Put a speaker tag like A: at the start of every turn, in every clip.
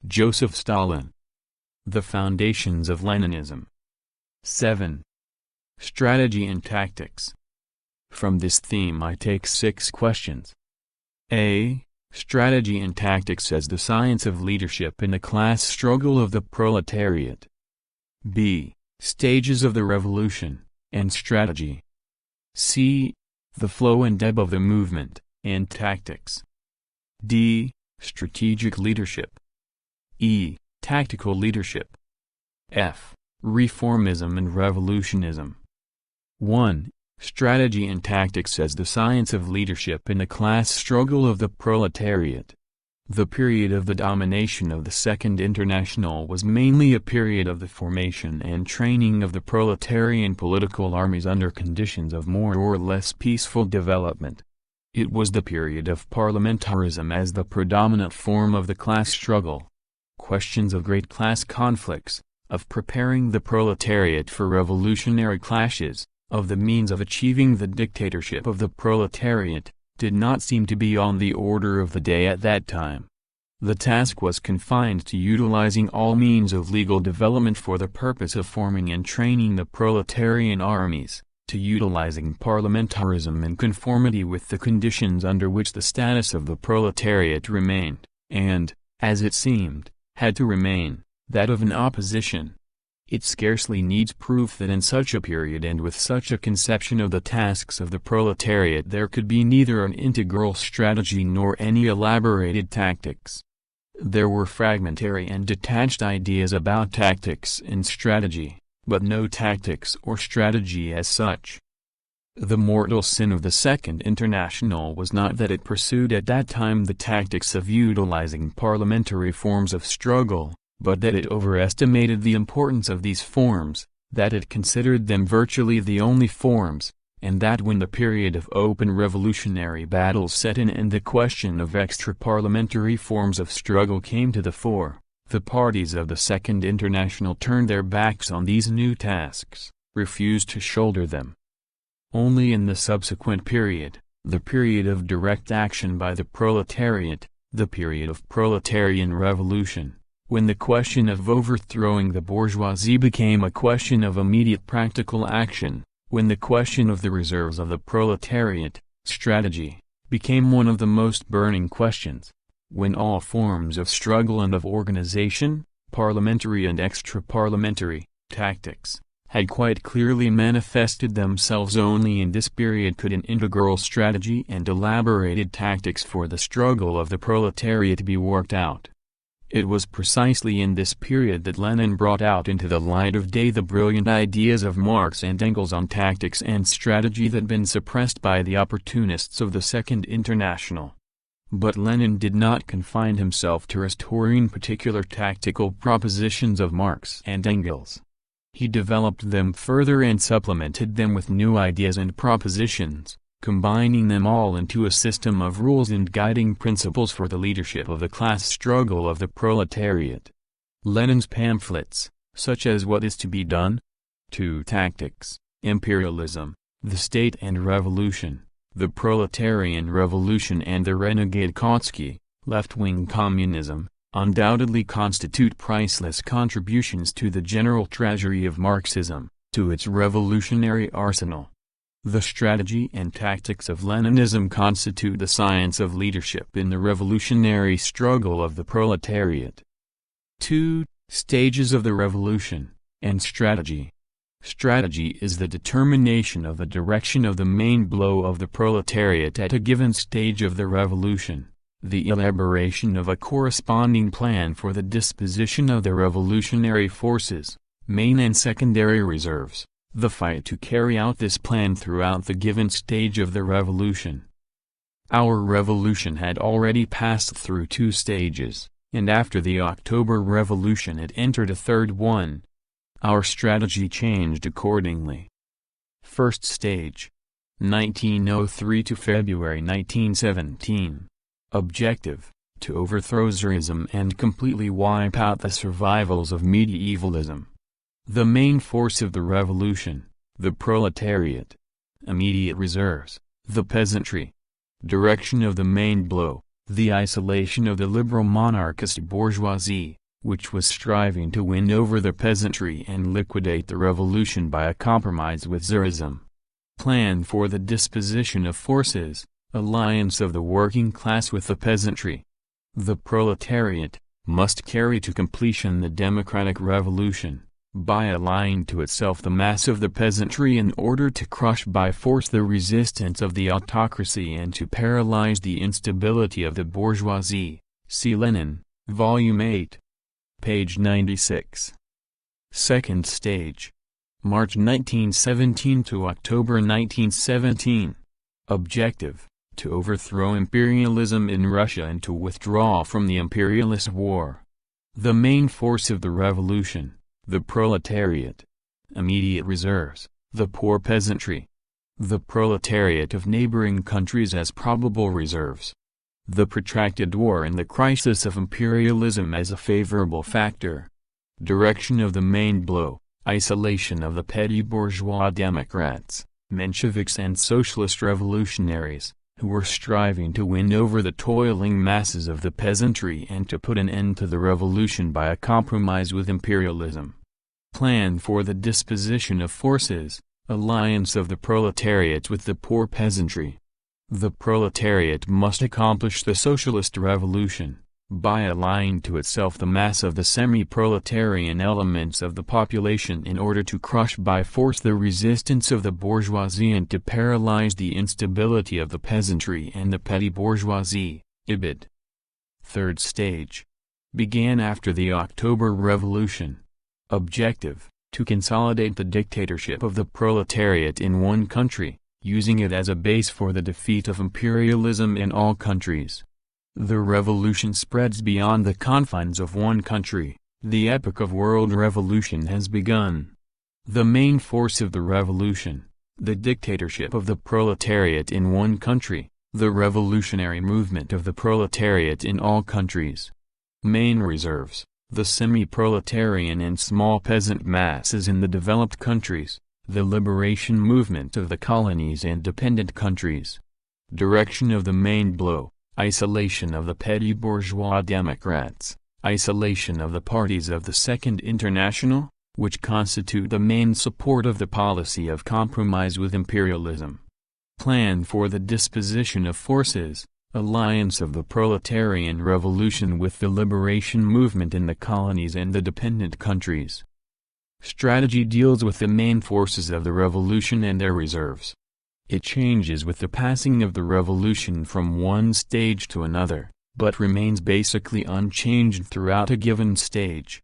A: Joseph Stalin. The Foundations of Leninism. 7. Strategy and Tactics. From this theme I take 6 questions. A. Strategy and Tactics as the Science of Leadership in the Class Struggle of the Proletariat. B. Stages of the Revolution, and Strategy. C. The flow and ebb of the movement, and tactics. D. Strategic leadership. E. Tactical leadership. F. Reformism and revolutionism. 1. Strategy and Tactics as the Science of Leadership in the Class Struggle of the Proletariat. The period of the domination of the Second International was mainly a period of the formation and training of the proletarian political armies under conditions of more or less peaceful development. It was the period of parliamentarism as the predominant form of the class struggle. Questions of great class conflicts, of preparing the proletariat for revolutionary clashes, of the means of achieving the dictatorship of the proletariat, did not seem to be on the order of the day at that time. The task was confined to utilizing all means of legal development for the purpose of forming and training the proletarian armies, to utilizing parliamentarism in conformity with the conditions under which the status of the proletariat remained, and, as it seemed, had to remain, that of an opposition. It scarcely needs proof that in such a period and with such a conception of the tasks of the proletariat there could be neither an integral strategy nor any elaborated tactics. There were fragmentary and detached ideas about tactics and strategy, but no tactics or strategy as such. The mortal sin of the Second International was not that it pursued at that time the tactics of utilizing parliamentary forms of struggle, but that it overestimated the importance of these forms, that it considered them virtually the only forms, and that when the period of open revolutionary battles set in and the question of extra-parliamentary forms of struggle came to the fore, the parties of the Second International turned their backs on these new tasks, refused to shoulder them. Only in the subsequent period, the period of direct action by the proletariat, the period of proletarian revolution, when the question of overthrowing the bourgeoisie became a question of immediate practical action, when the question of the reserves of the proletariat, strategy, became one of the most burning questions, when all forms of struggle and of organization, parliamentary and extra-parliamentary, tactics, had quite clearly manifested themselves, only in this period could an integral strategy and elaborated tactics for the struggle of the proletariat be worked out. It was precisely in this period that Lenin brought out into the light of day the brilliant ideas of Marx and Engels on tactics and strategy that had been suppressed by the opportunists of the Second International. But Lenin did not confine himself to restoring particular tactical propositions of Marx and Engels. He developed them further and supplemented them with new ideas and propositions, combining them all into a system of rules and guiding principles for the leadership of the class struggle of the proletariat. Lenin's pamphlets, such as What is to be Done? 2 Tactics, Imperialism, The State and Revolution, The Proletarian Revolution and the Renegade Kautsky, Left-Wing Communism, undoubtedly constitute priceless contributions to the general treasury of Marxism, to its revolutionary arsenal. The strategy and tactics of Leninism constitute the science of leadership in the revolutionary struggle of the proletariat. 2. Stages of the Revolution, and Strategy. Strategy is the determination of the direction of the main blow of the proletariat at a given stage of the revolution, the elaboration of a corresponding plan for the disposition of the revolutionary forces, main and secondary reserves, the fight to carry out this plan throughout the given stage of the revolution. Our revolution had already passed through 2 stages, and after the October Revolution it entered a third one. Our strategy changed accordingly. First stage, 1903 to February 1917. Objective, to overthrow Tsarism and completely wipe out the survivals of medievalism. The main force of the revolution, the proletariat. Immediate reserves, the peasantry. Direction of the main blow, The isolation of the liberal monarchist bourgeoisie, which was striving to win over the peasantry and liquidate the revolution by a compromise with Tsarism. Plan for the disposition of forces, alliance of the working class with the peasantry. The proletariat must carry to completion the democratic revolution, by allying to itself the mass of the peasantry in order to crush by force the resistance of the autocracy and to paralyze the instability of the bourgeoisie. See Lenin, Volume 8. Page 96. Second stage. March 1917 to October 1917. Objective: to overthrow imperialism in Russia and to withdraw from the imperialist war. The main force of the revolution: the proletariat. Immediate reserves: the poor peasantry. The proletariat of neighboring countries as probable reserves. The protracted war and the crisis of imperialism as a favorable factor. Direction of the main blow: isolation of the petty bourgeois Democrats, Mensheviks and socialist revolutionaries, who were striving to win over the toiling masses of the peasantry and to put an end to the revolution by a compromise with imperialism. Plan for the disposition of forces, alliance of the proletariat with the poor peasantry. The proletariat must accomplish the socialist revolution, by allying to itself the mass of the semi-proletarian elements of the population in order to crush by force the resistance of the bourgeoisie and to paralyze the instability of the peasantry and the petty bourgeoisie. Ibid. Third stage. Began after the October Revolution. Objective: to consolidate the dictatorship of the proletariat in one country, using it as a base for the defeat of imperialism in all countries. The revolution spreads beyond the confines of one country. The epoch of world revolution has begun. The main force of the revolution: the dictatorship of the proletariat in one country, the revolutionary movement of the proletariat in all countries. Main reserves: the semi-proletarian and small peasant masses in the developed countries, the liberation movement of the colonies and dependent countries. Direction of the main blow: isolation of the petty bourgeois Democrats, isolation of the parties of the Second International, which constitute the main support of the policy of compromise with imperialism. Plan for the disposition of forces, alliance of the proletarian revolution with the liberation movement in the colonies and the dependent countries. Strategy deals with the main forces of the revolution and their reserves. It changes with the passing of the revolution from one stage to another, but remains basically unchanged throughout a given stage.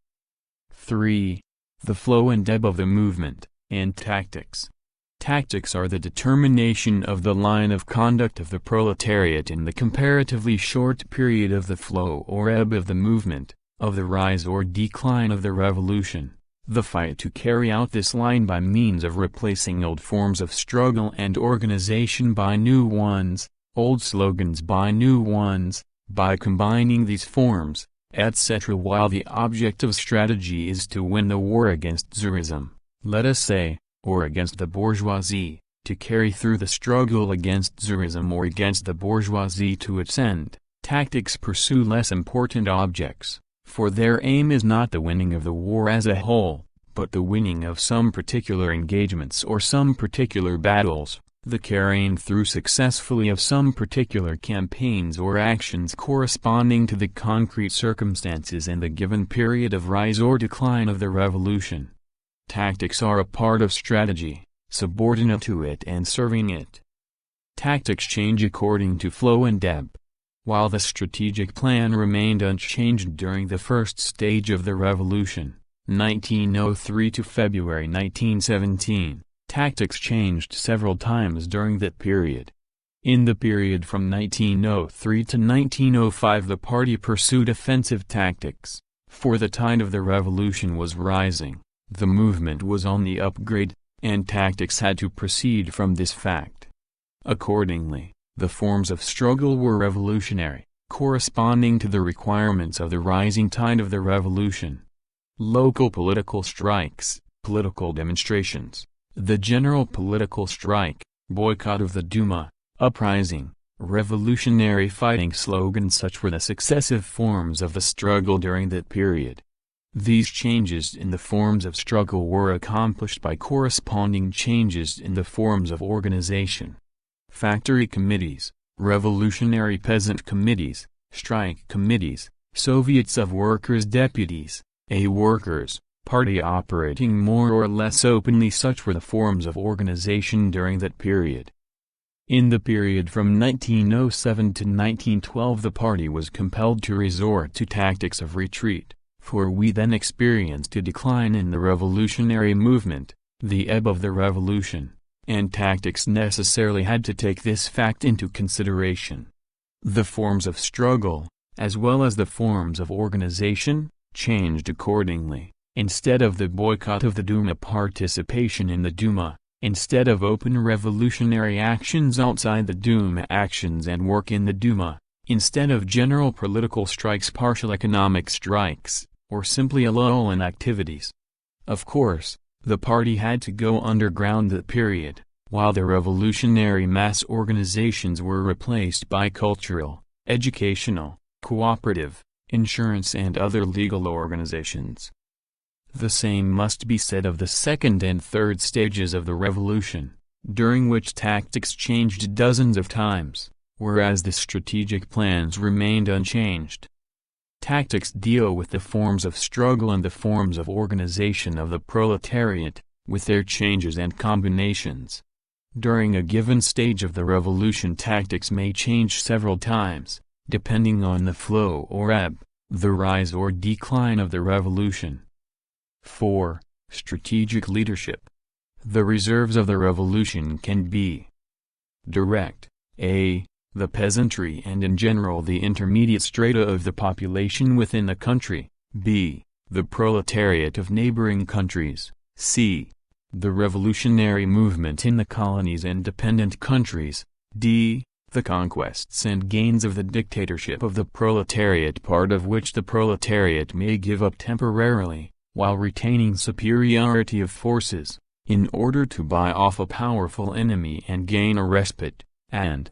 A: 3. The flow and ebb of the movement, and tactics. Tactics are the determination of the line of conduct of the proletariat in the comparatively short period of the flow or ebb of the movement, of the rise or decline of the revolution. The fight to carry out this line by means of replacing old forms of struggle and organization by new ones, old slogans by new ones, by combining these forms, etc. While the object of strategy is to win the war against Tsarism, let us say, or against the bourgeoisie, to carry through the struggle against Tsarism or against the bourgeoisie to its end, tactics pursue less important objects. For their aim is not the winning of the war as a whole, but the winning of some particular engagements or some particular battles, the carrying through successfully of some particular campaigns or actions corresponding to the concrete circumstances and the given period of rise or decline of the revolution. Tactics are a part of strategy, subordinate to it and serving it. Tactics change according to flow and ebb. While the strategic plan remained unchanged during the first stage of the revolution, 1903 to February 1917, tactics changed several times during that period. In the period from 1903 to 1905 the party pursued offensive tactics, for the tide of the revolution was rising, the movement was on the upgrade, and tactics had to proceed from this fact. Accordingly, the forms of struggle were revolutionary, corresponding to the requirements of the rising tide of the revolution. Local political strikes, political demonstrations, the general political strike, boycott of the Duma, uprising, revolutionary fighting slogans. Such were the successive forms of the struggle during that period. These changes in the forms of struggle were accomplished by corresponding changes in the forms of organization. Factory committees, revolutionary peasant committees, strike committees, Soviets of workers' deputies, a workers' party operating more or less openly. Such were the forms of organization during that period. In the period from 1907 to 1912 the party was compelled to resort to tactics of retreat, for we then experienced a decline in the revolutionary movement, the ebb of the revolution, and tactics necessarily had to take this fact into consideration. The forms of struggle, as well as the forms of organization, changed accordingly. Instead of the boycott of the Duma, participation in the Duma, instead of open revolutionary actions outside the Duma, actions and work in the Duma, instead of general political strikes, partial economic strikes, or simply a lull in activities. Of course, the party had to go underground that period, while the revolutionary mass organizations were replaced by cultural, educational, cooperative, insurance and other legal organizations. The same must be said of the second and third stages of the revolution, during which tactics changed dozens of times, whereas the strategic plans remained unchanged. Tactics deal with the forms of struggle and the forms of organization of the proletariat, with their changes and combinations. During a given stage of the revolution tactics may change several times, depending on the flow or ebb, the rise or decline of the revolution. 4. Strategic leadership. The reserves of the revolution can be direct, a. the peasantry and in general the intermediate strata of the population within the country, b. the proletariat of neighboring countries, c. the revolutionary movement in the colonies and dependent countries, d. the conquests and gains of the dictatorship of the proletariat, part of which the proletariat may give up temporarily, while retaining superiority of forces, in order to buy off a powerful enemy and gain a respite, and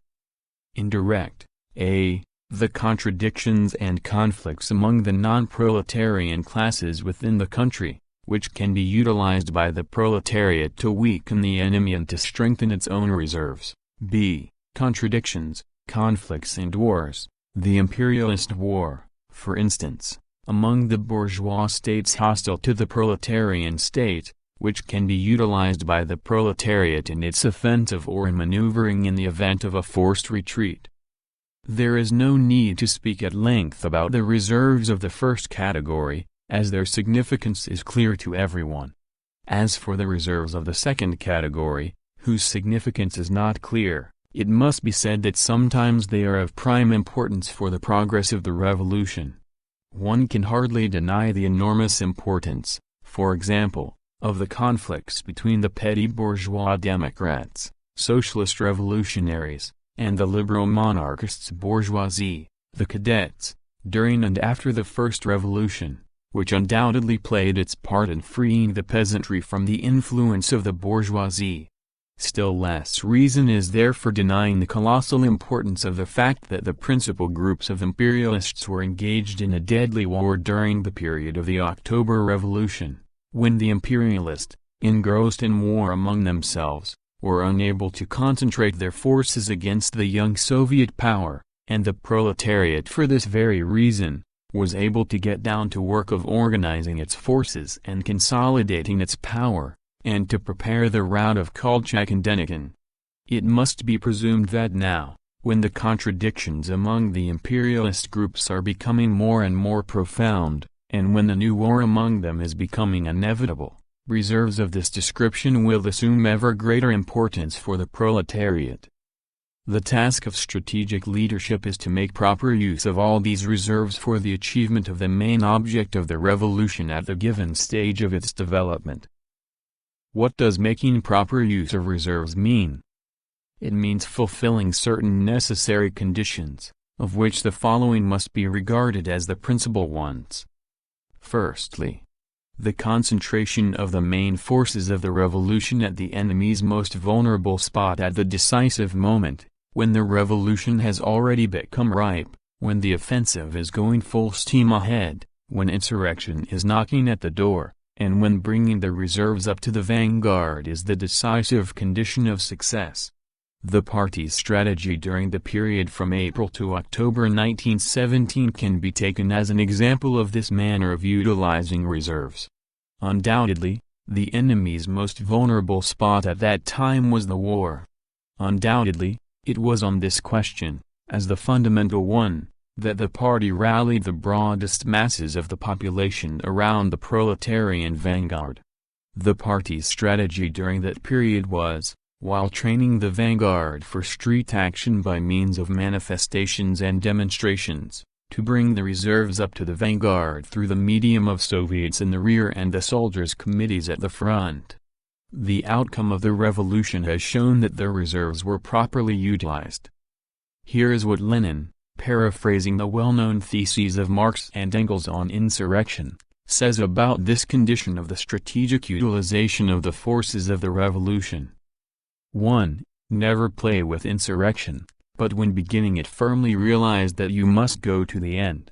A: indirect, a. the contradictions and conflicts among the non-proletarian classes within the country, which can be utilized by the proletariat to weaken the enemy and to strengthen its own reserves, b. contradictions, conflicts and wars, the imperialist war, for instance, among the bourgeois states hostile to the proletarian state, which can be utilized by the proletariat in its offensive or in maneuvering in the event of a forced retreat. There is no need to speak at length about the reserves of the first category, as their significance is clear to everyone. As for the reserves of the second category, whose significance is not clear, it must be said that sometimes they are of prime importance for the progress of the revolution. One can hardly deny the enormous importance, for example, of the conflicts between the petty bourgeois Democrats, socialist revolutionaries, and the liberal monarchists bourgeoisie, the cadets, during and after the first revolution, which undoubtedly played its part in freeing the peasantry from the influence of the bourgeoisie. Still less reason is there for denying the colossal importance of the fact that the principal groups of imperialists were engaged in a deadly war during the period of the October Revolution, when the imperialists, engrossed in war among themselves, were unable to concentrate their forces against the young Soviet power, and the proletariat for this very reason, was able to get down to work of organizing its forces and consolidating its power, and to prepare the rout of Kolchak and Denikin. It must be presumed that now, when the contradictions among the imperialist groups are becoming more and more profound, and when the new war among them is becoming inevitable, reserves of this description will assume ever greater importance for the proletariat. The task of strategic leadership is to make proper use of all these reserves for the achievement of the main object of the revolution at the given stage of its development. What does making proper use of reserves mean? It means fulfilling certain necessary conditions, of which the following must be regarded as the principal ones. Firstly, the concentration of the main forces of the revolution at the enemy's most vulnerable spot at the decisive moment, when the revolution has already become ripe, when the offensive is going full steam ahead, when insurrection is knocking at the door, and when bringing the reserves up to the vanguard is the decisive condition of success. The party's strategy during the period from April to October 1917 can be taken as an example of this manner of utilizing reserves. Undoubtedly, the enemy's most vulnerable spot at that time was the war. Undoubtedly, it was on this question, as the fundamental one, that the party rallied the broadest masses of the population around the proletarian vanguard. The party's strategy during that period was, while training the vanguard for street action by means of manifestations and demonstrations, to bring the reserves up to the vanguard through the medium of Soviets in the rear and the soldiers' committees at the front. The outcome of the revolution has shown that the reserves were properly utilized. Here is what Lenin, paraphrasing the well-known theses of Marx and Engels on insurrection, says about this condition of the strategic utilization of the forces of the revolution. 1. Never play with insurrection, but when beginning it firmly realize that you must go to the end.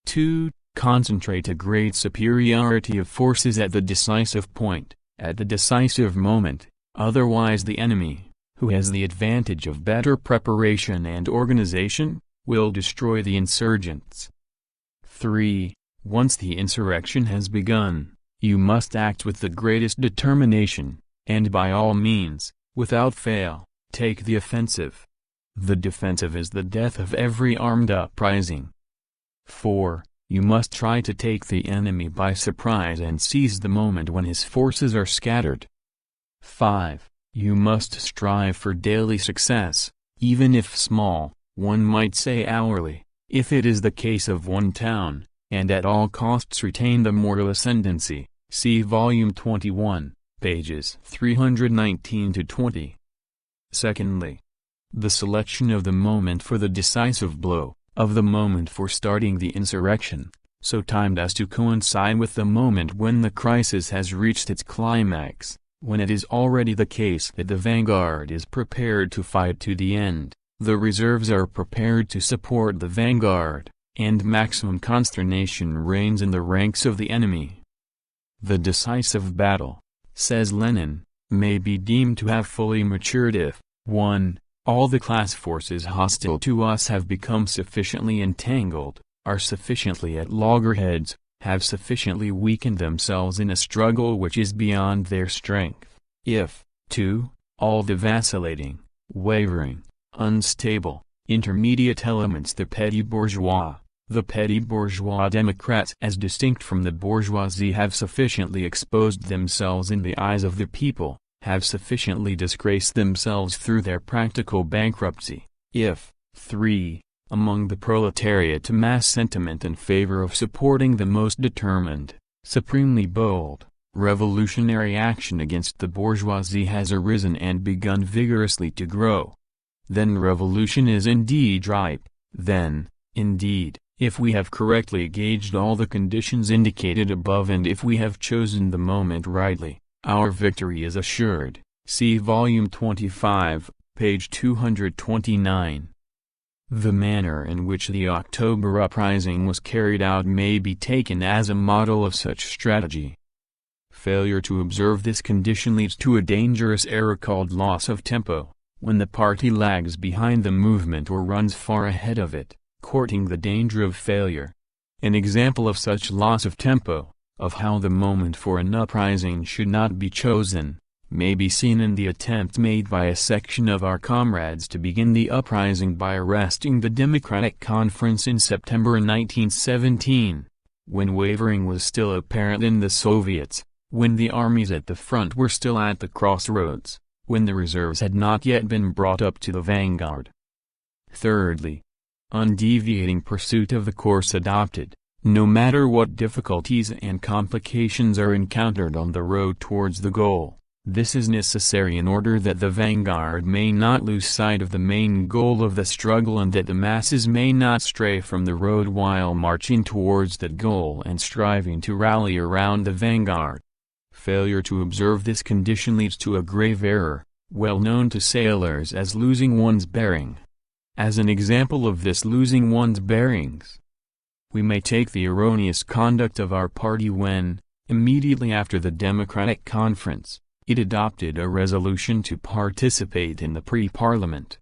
A: 2. Concentrate a great superiority of forces at the decisive point, at the decisive moment, otherwise the enemy, who has the advantage of better preparation and organization, will destroy the insurgents. 3. Once the insurrection has begun, you must act with the greatest determination, and by all means, without fail, take the offensive. The defensive is the death of every armed uprising. 4. You must try to take the enemy by surprise and seize the moment when his forces are scattered. 5. You must strive for daily success, even if small, one might say hourly, if it is the case of one town, and at all costs retain the moral ascendancy. See Volume 21. Pages 319–20. Secondly, the selection of the moment for the decisive blow, of the moment for starting the insurrection, so timed as to coincide with the moment when the crisis has reached its climax, when it is already the case that the vanguard is prepared to fight to the end, the reserves are prepared to support the vanguard, and maximum consternation reigns in the ranks of the enemy. The decisive battle, says Lenin, may be deemed to have fully matured if, 1. All the class forces hostile to us have become sufficiently entangled, are sufficiently at loggerheads, have sufficiently weakened themselves in a struggle which is beyond their strength; if, 2. All the vacillating, wavering, unstable, intermediate elements, the petty bourgeois democrats as distinct from the bourgeoisie, have sufficiently exposed themselves in the eyes of the people, have sufficiently disgraced themselves through their practical bankruptcy; if, 3. Among the proletariat mass sentiment in favor of supporting the most determined, supremely bold, revolutionary action against the bourgeoisie has arisen and begun vigorously to grow, then revolution is indeed ripe, then, indeed, if we have correctly gauged all the conditions indicated above and if we have chosen the moment rightly, our victory is assured. See Volume 25, page 229. The manner in which the October uprising was carried out may be taken as a model of such strategy. Failure to observe this condition leads to a dangerous error called loss of tempo, when the party lags behind the movement or runs far ahead of it, courting the danger of failure. An example of such loss of tempo, of how the moment for an uprising should not be chosen, may be seen in the attempt made by a section of our comrades to begin the uprising by arresting the Democratic Conference in September 1917, when wavering was still apparent in the Soviets, when the armies at the front were still at the crossroads, when the reserves had not yet been brought up to the vanguard. Thirdly, undeviating pursuit of the course adopted, no matter what difficulties and complications are encountered on the road towards the goal. This is necessary in order that the vanguard may not lose sight of the main goal of the struggle and that the masses may not stray from the road while marching towards that goal and striving to rally around the vanguard. Failure to observe this condition leads to a grave error, well known to sailors as losing one's bearing. As an example of this losing one's bearings, we may take the erroneous conduct of our party when, immediately after the Democratic Conference, it adopted a resolution to participate in the pre-parliament.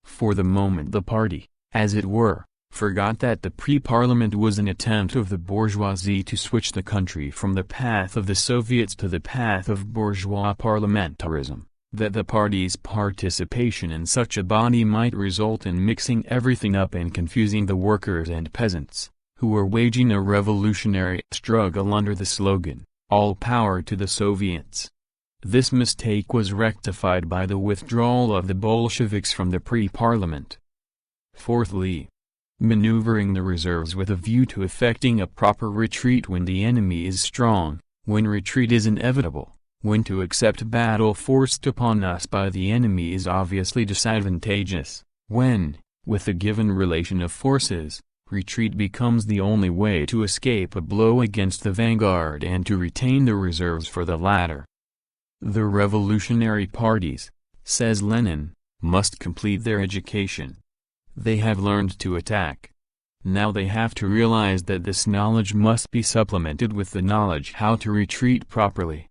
A: For the moment the party, as it were, forgot that the pre-parliament was an attempt of the bourgeoisie to switch the country from the path of the Soviets to the path of bourgeois parliamentarism, that the party's participation in such a body might result in mixing everything up and confusing the workers and peasants, who were waging a revolutionary struggle under the slogan, "All power to the Soviets." This mistake was rectified by the withdrawal of the Bolsheviks from the pre-parliament. Fourthly, maneuvering the reserves with a view to effecting a proper retreat when the enemy is strong, when retreat is inevitable, when to accept battle forced upon us by the enemy is obviously disadvantageous, when, with a given relation of forces, retreat becomes the only way to escape a blow against the vanguard and to retain the reserves for the latter. The revolutionary parties, says Lenin, must complete their education. They have learned to attack. Now they have to realize that this knowledge must be supplemented with the knowledge how to retreat properly.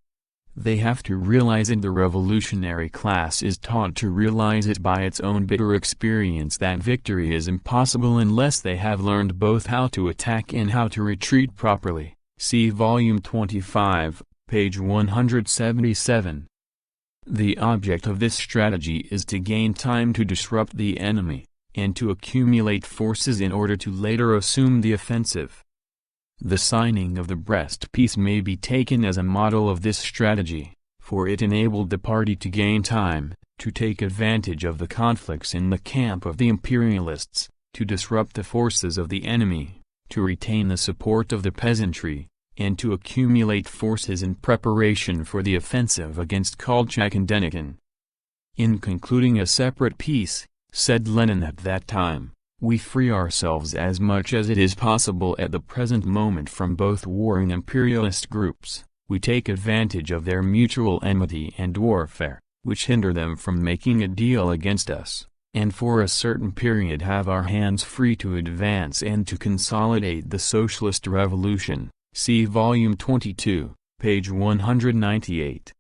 A: They have to realize it. The revolutionary class is taught to realize it by its own bitter experience that victory is impossible unless they have learned both how to attack and how to retreat properly. See Volume 25, page 177. The object of this strategy is to gain time to disrupt the enemy, and to accumulate forces in order to later assume the offensive. The signing of the Brest Peace may be taken as a model of this strategy, for it enabled the party to gain time, to take advantage of the conflicts in the camp of the imperialists, to disrupt the forces of the enemy, to retain the support of the peasantry, and to accumulate forces in preparation for the offensive against Kolchak and Denikin. In concluding a separate peace, said Lenin at that time, we free ourselves as much as it is possible at the present moment from both warring imperialist groups, we take advantage of their mutual enmity and warfare, which hinder them from making a deal against us, and for a certain period have our hands free to advance and to consolidate the socialist revolution. See Volume 22, page 198.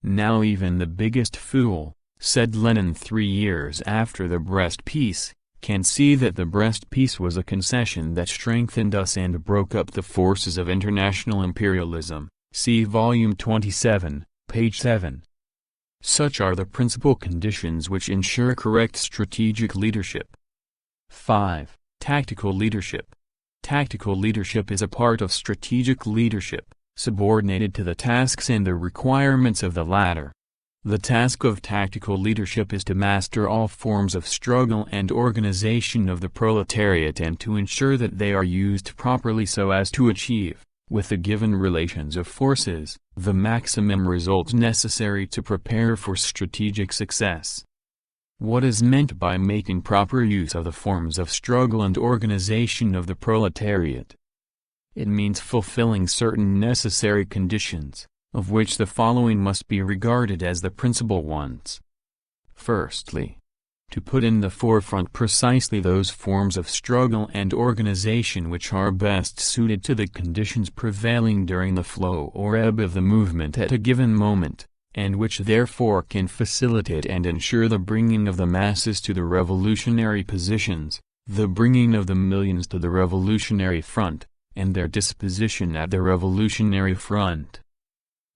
A: Now even the biggest fool, said Lenin 3 years after the Brest Peace, can see that the Brest Peace was a concession that strengthened us and broke up the forces of international imperialism. See Volume 27, page 7. Such are the principal conditions which ensure correct strategic leadership. 5. Tactical leadership. Tactical leadership is a part of strategic leadership, subordinated to the tasks and the requirements of the latter. The task of tactical leadership is to master all forms of struggle and organization of the proletariat and to ensure that they are used properly so as to achieve, with the given relations of forces, the maximum results necessary to prepare for strategic success. What is meant by making proper use of the forms of struggle and organization of the proletariat? It means fulfilling certain necessary conditions, of which the following must be regarded as the principal ones. Firstly, to put in the forefront precisely those forms of struggle and organization which are best suited to the conditions prevailing during the flow or ebb of the movement at a given moment, and which therefore can facilitate and ensure the bringing of the masses to the revolutionary positions, the bringing of the millions to the revolutionary front, and their disposition at the revolutionary front.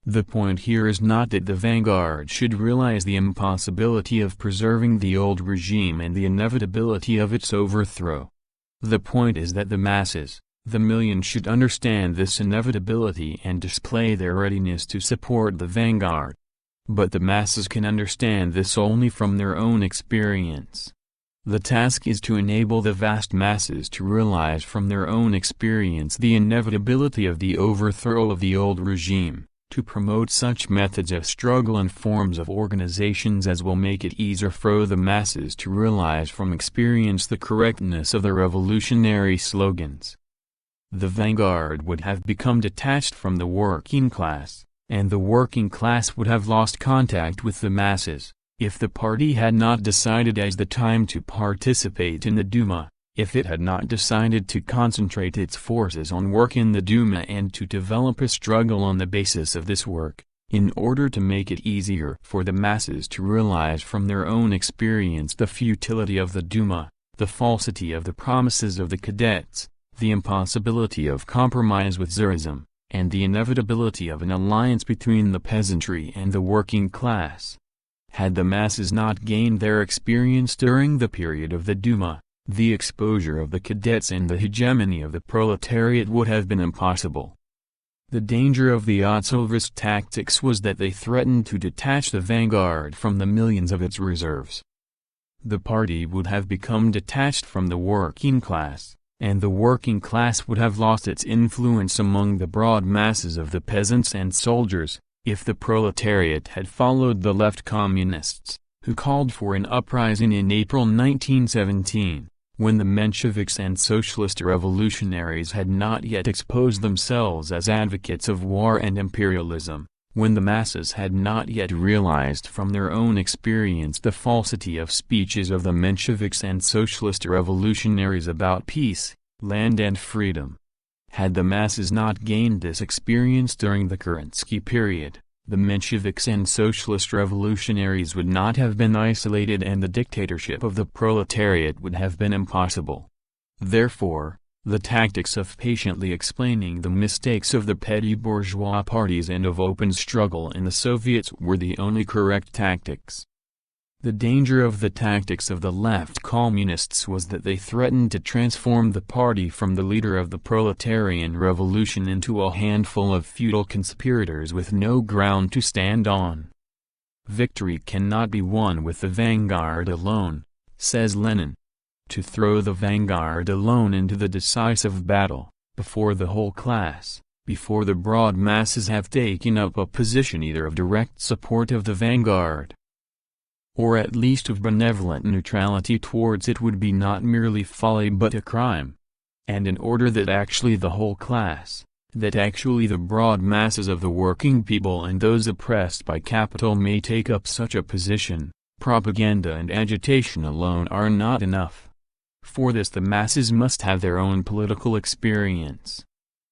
A: The point here is not that the vanguard should realize the impossibility of preserving the old regime and the inevitability of its overthrow. The point is that the masses, the millions, should understand this inevitability and display their readiness to support the vanguard. But the masses can understand this only from their own experience. The task is to enable the vast masses to realize from their own experience the inevitability of the overthrow of the old regime, to promote such methods of struggle and forms of organizations as will make it easier for the masses to realize from experience the correctness of the revolutionary slogans. The vanguard would have become detached from the working class, and the working class would have lost contact with the masses, If the party had not decided as the time to participate in the Duma, if it had not decided to concentrate its forces on work in the Duma and to develop a struggle on the basis of this work, in order to make it easier for the masses to realize from their own experience the futility of the Duma, the falsity of the promises of the cadets, the impossibility of compromise with Tsarism, and the inevitability of an alliance between the peasantry and the working class. Had the masses not gained their experience during the period of the Duma, the exposure of the cadets and the hegemony of the proletariat would have been impossible. The danger of the Otsilvist tactics was that they threatened to detach the vanguard from the millions of its reserves. The party would have become detached from the working class, and the working class would have lost its influence among the broad masses of the peasants and soldiers, if the proletariat had followed the left communists, who called for an uprising in April 1917. When the Mensheviks and socialist revolutionaries had not yet exposed themselves as advocates of war and imperialism, when the masses had not yet realized from their own experience the falsity of speeches of the Mensheviks and socialist revolutionaries about peace, land and freedom. Had the masses not gained this experience during the Kerensky period, the Mensheviks and socialist revolutionaries would not have been isolated and the dictatorship of the proletariat would have been impossible. Therefore, the tactics of patiently explaining the mistakes of the petty bourgeois parties and of open struggle in the Soviets were the only correct tactics. The danger of the tactics of the left communists was that they threatened to transform the party from the leader of the proletarian revolution into a handful of feudal conspirators with no ground to stand on. Victory cannot be won with the vanguard alone, says Lenin. To throw the vanguard alone into the decisive battle, before the whole class, before the broad masses have taken up a position either of direct support of the vanguard, or at least of benevolent neutrality towards it, would be not merely folly but a crime. And in order that actually the whole class, that actually the broad masses of the working people and those oppressed by capital may take up such a position, propaganda and agitation alone are not enough. For this the masses must have their own political experience.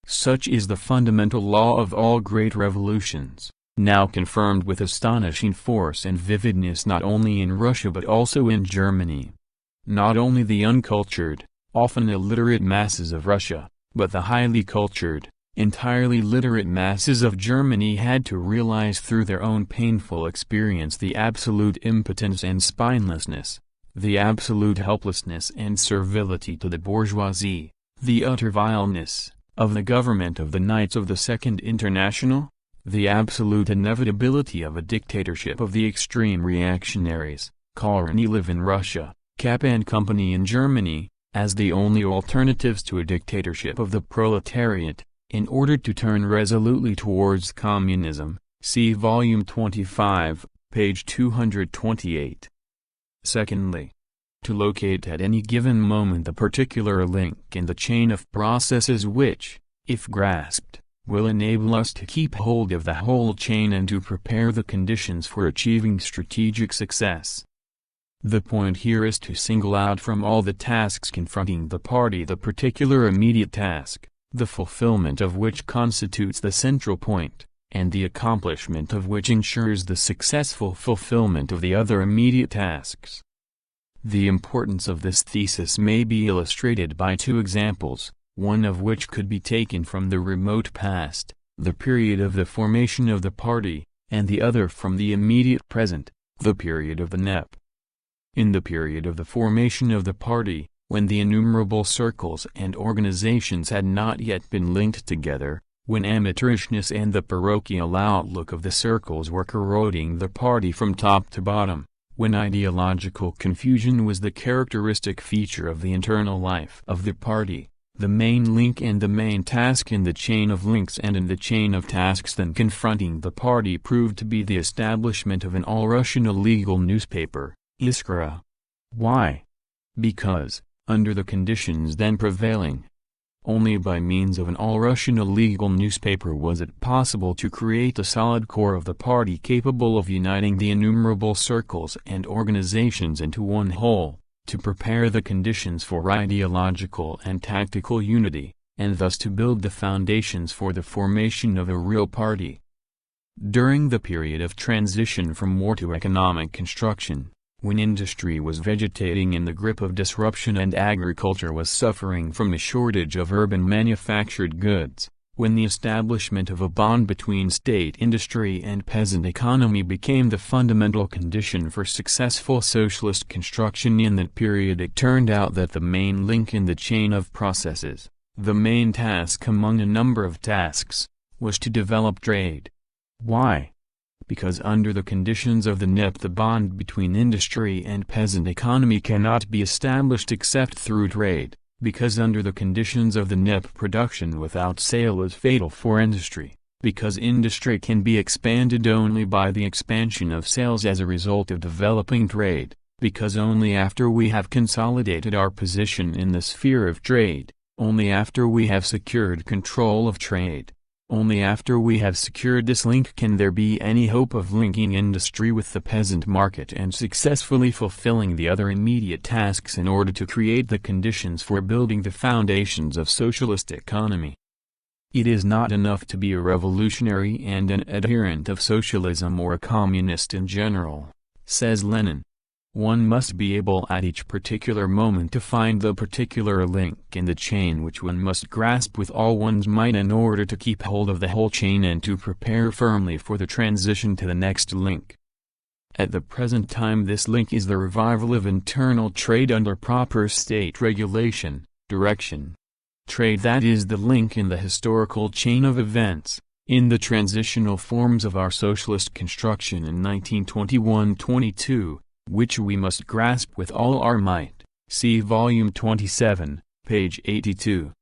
A: Such is the fundamental law of all great revolutions, now confirmed with astonishing force and vividness not only in Russia but also in Germany. Not only the uncultured, often illiterate masses of Russia, but the highly cultured, entirely literate masses of Germany had to realize through their own painful experience the absolute impotence and spinelessness, the absolute helplessness and servility to the bourgeoisie, the utter vileness, of the government of the Knights of the Second International, the absolute inevitability of a dictatorship of the extreme reactionaries, Kornilov in Russia, Kapp and Company in Germany, as the only alternatives to a dictatorship of the proletariat, in order to turn resolutely towards communism. See Volume 25, page 228. Secondly, to locate at any given moment the particular link in the chain of processes which, if grasped, will enable us to keep hold of the whole chain and to prepare the conditions for achieving strategic success. The point here is to single out from all the tasks confronting the party the particular immediate task, the fulfillment of which constitutes the central point, and the accomplishment of which ensures the successful fulfillment of the other immediate tasks. The importance of this thesis may be illustrated by two examples, one of which could be taken from the remote past, the period of the formation of the party, and the other from the immediate present, the period of the NEP. In the period of the formation of the party, when the innumerable circles and organizations had not yet been linked together, when amateurishness and the parochial outlook of the circles were corroding the party from top to bottom, when ideological confusion was the characteristic feature of the internal life of the party, the main link and the main task in the chain of links and in the chain of tasks then confronting the party proved to be the establishment of an all-Russian illegal newspaper, Iskra. Why? Because, under the conditions then prevailing, Only by means of an all-Russian illegal newspaper was it possible to create a solid core of the party capable of uniting the innumerable circles and organizations into one whole, to prepare the conditions for ideological and tactical unity, and thus to build the foundations for the formation of a real party. During the period of transition from war to economic construction, when industry was vegetating in the grip of disruption and agriculture was suffering from a shortage of urban manufactured goods, when the establishment of a bond between state industry and peasant economy became the fundamental condition for successful socialist construction in that period, it turned out that the main link in the chain of processes, the main task among a number of tasks, was to develop trade. Why? Because under the conditions of the NIP the bond between industry and peasant economy cannot be established except through trade, because under the conditions of the NIP production without sale is fatal for industry, because industry can be expanded only by the expansion of sales as a result of developing trade, because only after we have consolidated our position in the sphere of trade, only after we have secured control of trade, only after we have secured this link can there be any hope of linking industry with the peasant market and successfully fulfilling the other immediate tasks in order to create the conditions for building the foundations of socialist economy. It is not enough to be a revolutionary and an adherent of socialism or a communist in general, says Lenin. One must be able at each particular moment to find the particular link in the chain which one must grasp with all one's might in order to keep hold of the whole chain and to prepare firmly for the transition to the next link. At the present time this link is the revival of internal trade under proper state regulation, direction. Trade, that is the link in the historical chain of events, in the transitional forms of our socialist construction in 1921-22. Which we must grasp with all our might. See Volume 27, page 82.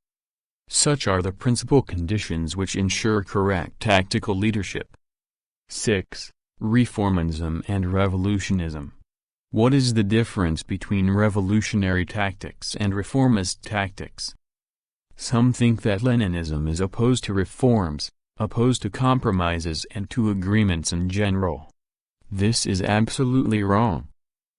A: Such are the principal conditions which ensure correct tactical leadership. 6. Reformism and revolutionism. What is the difference between revolutionary tactics and reformist tactics? Some think that Leninism is opposed to reforms, opposed to compromises and to agreements in general. This is absolutely wrong.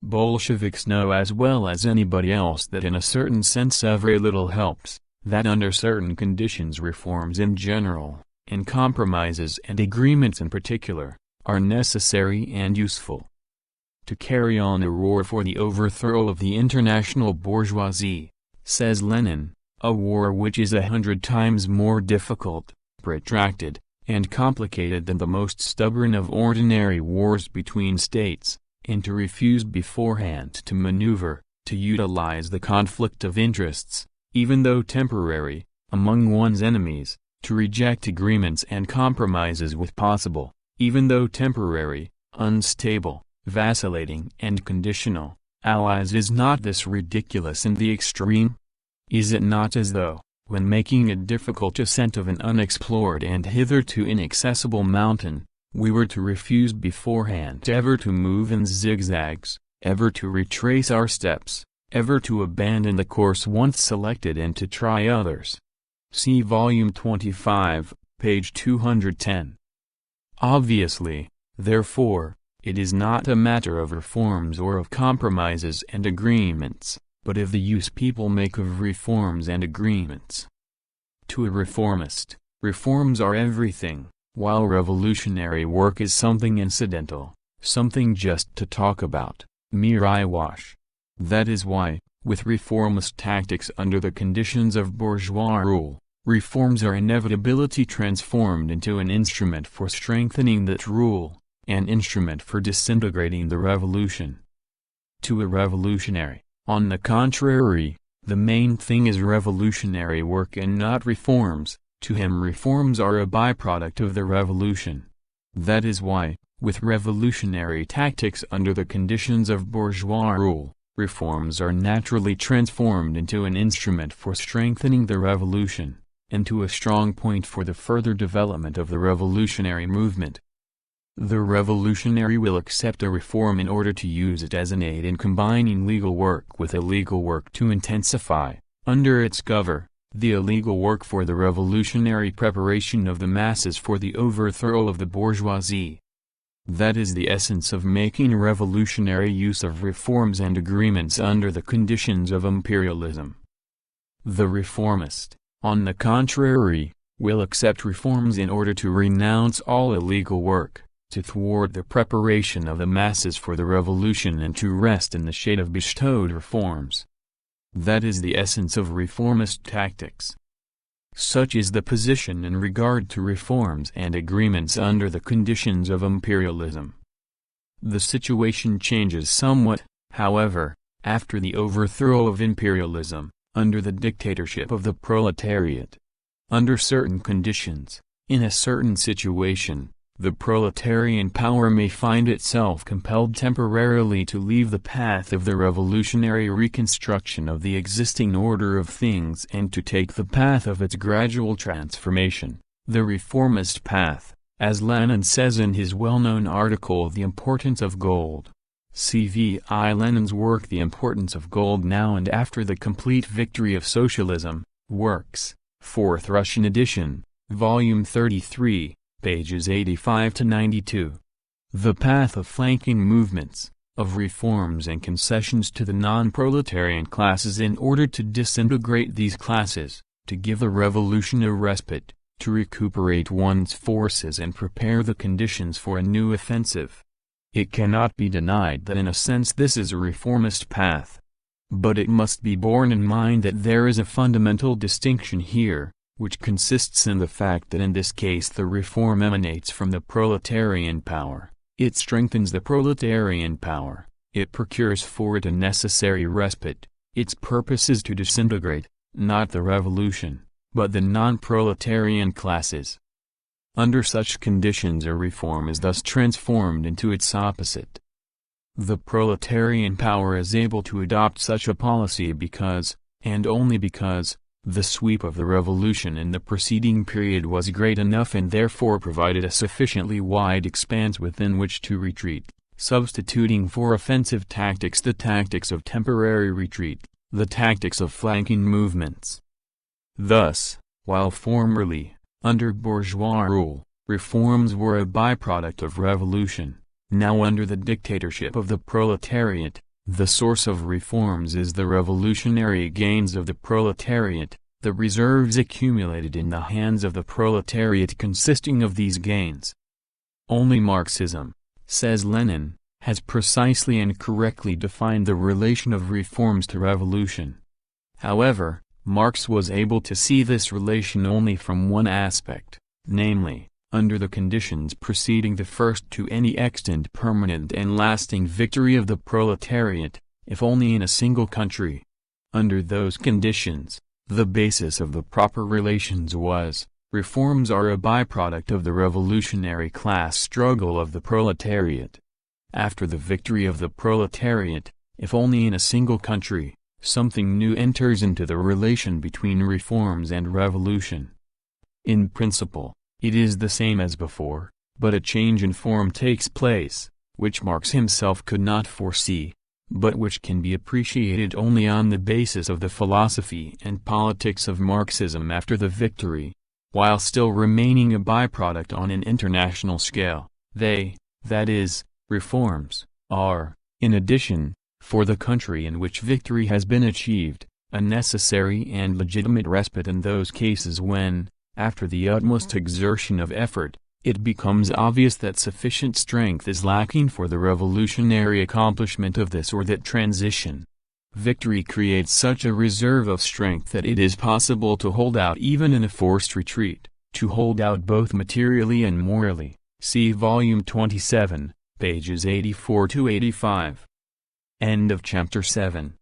A: Bolsheviks know as well as anybody else that in a certain sense very little helps, that under certain conditions reforms in general, and compromises and agreements in particular, are necessary and useful. To carry on a war for the overthrow of the international bourgeoisie, says Lenin, a war which is 100 times more difficult, protracted, and complicated than the most stubborn of ordinary wars between states, and to refuse beforehand to maneuver, to utilize the conflict of interests, even though temporary, among one's enemies, to reject agreements and compromises with possible, even though temporary, unstable, vacillating and conditional, allies. Is not this ridiculous in the extreme? Is it not as though, when making a difficult ascent of an unexplored and hitherto inaccessible mountain, we were to refuse beforehand ever to move in zigzags, ever to retrace our steps, ever to abandon the course once selected and to try others? See Volume 25, page 210. Obviously, therefore, it is not a matter of reforms or of compromises and agreements, but of the use people make of reforms and agreements. To a reformist, reforms are everything, while revolutionary work is something incidental, something just to talk about, mere eyewash. That is why, with reformist tactics under the conditions of bourgeois rule, reforms are inevitably transformed into an instrument for strengthening that rule, an instrument for disintegrating the revolution. To a revolutionary, on the contrary, the main thing is revolutionary work and not reforms. To him reforms are a byproduct of the revolution. That is why, with revolutionary tactics under the conditions of bourgeois rule, reforms are naturally transformed into an instrument for strengthening the revolution, and to a strong point for the further development of the revolutionary movement. The revolutionary will accept a reform in order to use it as an aid in combining legal work with illegal work to intensify, under its cover, the illegal work for the revolutionary preparation of the masses for the overthrow of the bourgeoisie. That is the essence of making revolutionary use of reforms and agreements under the conditions of imperialism. The reformist, on the contrary, will accept reforms in order to renounce all illegal work, to thwart the preparation of the masses for the revolution and to rest in the shade of bestowed reforms. That is the essence of reformist tactics. Such is the position in regard to reforms and agreements under the conditions of imperialism. The situation changes somewhat, however, after the overthrow of imperialism, under the dictatorship of the proletariat. Under certain conditions, in a certain situation, the proletarian power may find itself compelled temporarily to leave the path of the revolutionary reconstruction of the existing order of things and to take the path of its gradual transformation, the reformist path, as Lenin says in his well-known article The Importance of Gold. C.V.I. Lenin's work The Importance of Gold Now and After the Complete Victory of Socialism, Works, 4th Russian edition, Volume 33. Pages 85 to 92. The path of flanking movements, of reforms and concessions to the non-proletarian classes in order to disintegrate these classes, to give the revolution a respite, to recuperate one's forces and prepare the conditions for a new offensive. It cannot be denied that in a sense this is a reformist path. But it must be borne in mind that there is a fundamental distinction here, which consists in the fact that in this case the reform emanates from the proletarian power, it strengthens the proletarian power, it procures for it a necessary respite, its purpose is to disintegrate, not the revolution, but the non-proletarian classes. Under such conditions a reform is thus transformed into its opposite. The proletarian power is able to adopt such a policy because, and only because, the sweep of the revolution in the preceding period was great enough and therefore provided a sufficiently wide expanse within which to retreat, substituting for offensive tactics the tactics of temporary retreat, the tactics of flanking movements. Thus, while formerly, under bourgeois rule, reforms were a byproduct of revolution, now under the dictatorship of the proletariat, the source of reforms is the revolutionary gains of the proletariat, the reserves accumulated in the hands of the proletariat consisting of these gains. Only Marxism, says Lenin, has precisely and correctly defined the relation of reforms to revolution. However, Marx was able to see this relation only from one aspect, namely, under the conditions preceding the first to any extant permanent and lasting victory of the proletariat, if only in a single country. Under those conditions, the basis of the proper relations was, reforms are a byproduct of the revolutionary class struggle of the proletariat. After the victory of the proletariat, if only in a single country, something new enters into the relation between reforms and revolution. In principle, it is the same as before, but a change in form takes place, which Marx himself could not foresee, but which can be appreciated only on the basis of the philosophy and politics of Marxism after the victory, while still remaining a byproduct on an international scale. They, that is, reforms, are, in addition, for the country in which victory has been achieved, a necessary and legitimate respite in those cases when, after the utmost exertion of effort, it becomes obvious that sufficient strength is lacking for the revolutionary accomplishment of this or that transition. Victory creates such a reserve of strength that it is possible to hold out even in a forced retreat, to hold out both materially and morally. See Volume 27, pages 84 to 85. End of Chapter 7.